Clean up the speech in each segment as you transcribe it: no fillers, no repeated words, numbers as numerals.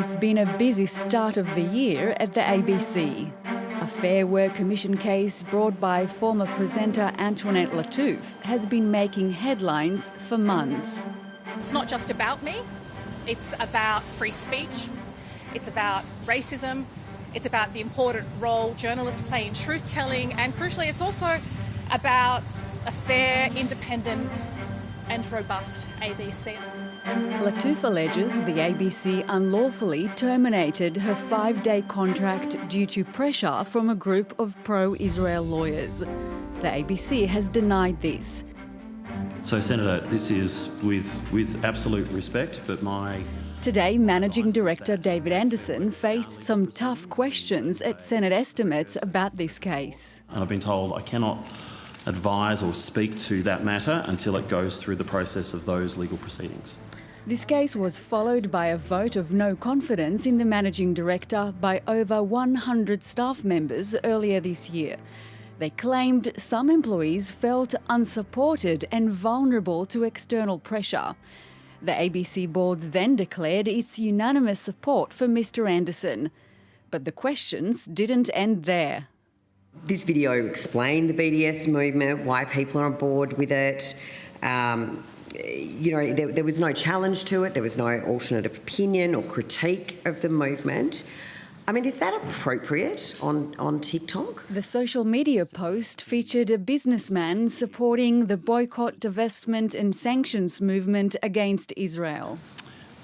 It's been a busy start of the year at the ABC. A Fair Work Commission case brought by former presenter Antoinette Lattouf has been making headlines for months. It's not just about me, it's about free speech, it's about racism, it's about the important role journalists play in truth-telling, and crucially it's also about a fair, independent and robust ABC. Lattouf alleges the ABC unlawfully terminated her 5-day contract due to pressure from a group of pro-Israel lawyers. The ABC has denied this. So, Senator, this is with absolute respect, but Today, Managing Director David Anderson faced some tough questions at Senate estimates about this case. And I've been told I cannot advise or speak to that matter until it goes through the process of those legal proceedings. This case was followed by a vote of no confidence in the Managing Director by over 100 staff members earlier this year. They claimed some employees felt unsupported and vulnerable to external pressure. The ABC board then declared its unanimous support for Mr. Anderson. But the questions didn't end there. This video explained the BDS movement, why people are on board with it. There was no challenge to it. There was no alternative opinion or critique of the movement. I mean, is that appropriate on TikTok? The social media post featured a businessman supporting the boycott, divestment and sanctions movement against Israel.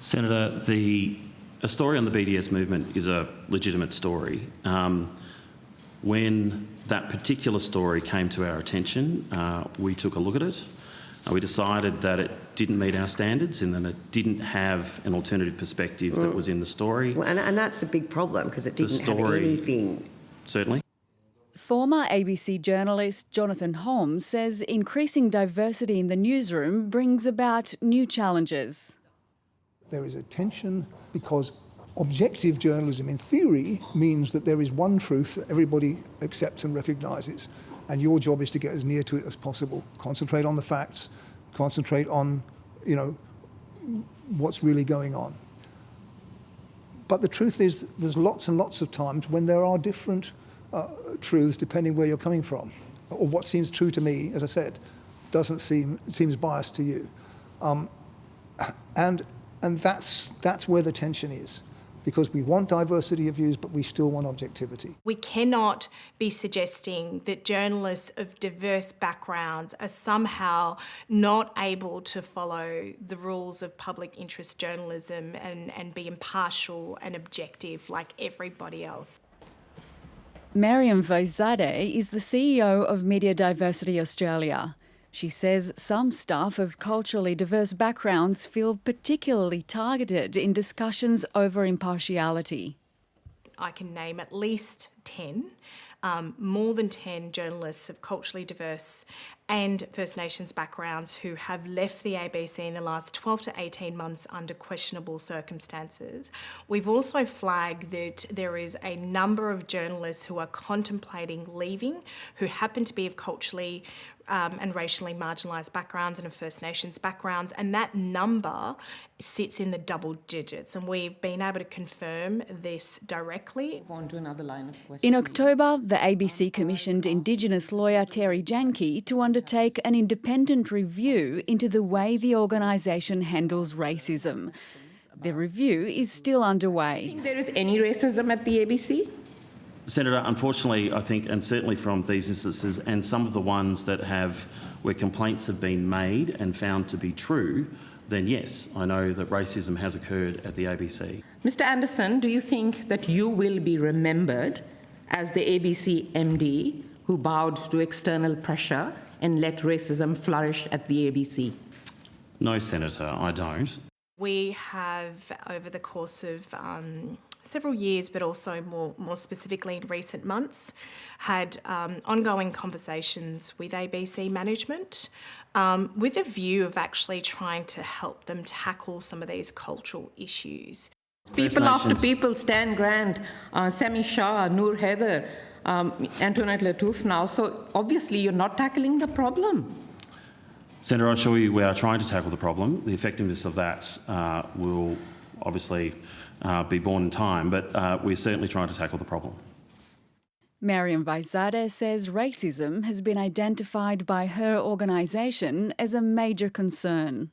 Senator, a story on the BDS movement is a legitimate story. When that particular story came to our attention, we took a look at it. We decided that it didn't meet our standards and that it didn't have an alternative perspective that was in the story. Well, and that's a big problem because it didn't have anything. Certainly. Former ABC journalist Jonathan Holmes says increasing diversity in the newsroom brings about new challenges. There is a tension because objective journalism, in theory, means that there is one truth that everybody accepts and recognises, and your job is to get as near to it as possible. Concentrate on the facts, concentrate on, what's really going on. But the truth is, there's lots and lots of times when there are different truths depending where you're coming from, or what seems true to me, as I said, seems biased to you, and that's where the tension is. Because we want diversity of views, but we still want objectivity. We cannot be suggesting that journalists of diverse backgrounds are somehow not able to follow the rules of public interest journalism and be impartial and objective like everybody else. Mariam Voizadeh is the CEO of Media Diversity Australia. She says some staff of culturally diverse backgrounds feel particularly targeted in discussions over impartiality. I can name at least 10, more than 10 journalists of culturally diverse and First Nations backgrounds who have left the ABC in the last 12 to 18 months under questionable circumstances. We've also flagged that there is a number of journalists who are contemplating leaving, who happen to be of culturally and racially marginalised backgrounds and of First Nations backgrounds, and that number sits in the double digits, and we've been able to confirm this directly. On to another line of questions. In October, the ABC commissioned Indigenous lawyer Terry Janke to undertake an independent review into the way the organisation handles racism. The review is still underway. Do you think there is any racism at the ABC? Senator, unfortunately, I think, and certainly from these instances and some of the ones where complaints have been made and found to be true, then yes, I know that racism has occurred at the ABC. Mr. Anderson, do you think that you will be remembered as the ABC MD who bowed to external pressure and let racism flourish at the ABC? No, Senator, I don't. We have, over the course of several years, but also more specifically in recent months, had ongoing conversations with ABC management with a view of actually trying to help them tackle some of these cultural issues. People after people, Stan Grant, Sami Shah, Noor Heather, Antoinette Lattouf now, so obviously you're not tackling the problem. Senator, I assure you we are trying to tackle the problem. The effectiveness of that will obviously be born in time, but we're certainly trying to tackle the problem. Mariam Vaizadeh says racism has been identified by her organisation as a major concern.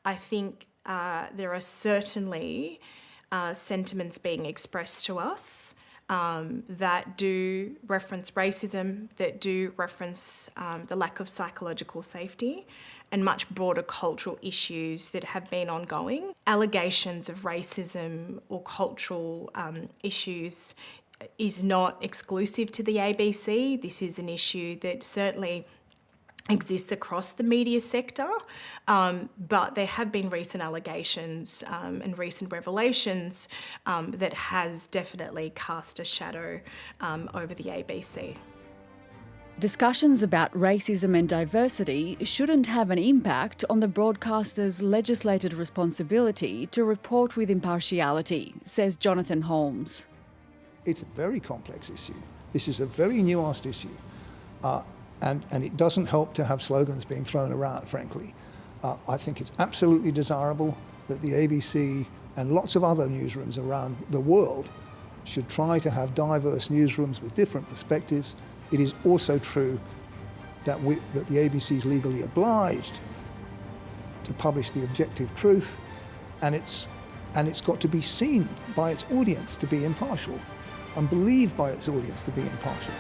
I think there are certainly sentiments being expressed to us that do reference racism, that do reference the lack of psychological safety and much broader cultural issues that have been ongoing. Allegations of racism or cultural issues is not exclusive to the ABC. This is an issue that certainly exists across the media sector, but there have been recent allegations and recent revelations that has definitely cast a shadow over the ABC. Discussions about racism and diversity shouldn't have an impact on the broadcaster's legislated responsibility to report with impartiality, says Jonathan Holmes. It's a very complex issue. This is a very nuanced issue. And it doesn't help to have slogans being thrown around, frankly. I think it's absolutely desirable that the ABC and lots of other newsrooms around the world should try to have diverse newsrooms with different perspectives. It is also true that the ABC is legally obliged to publish the objective truth, and it's got to be seen by its audience to be impartial and believed by its audience to be impartial.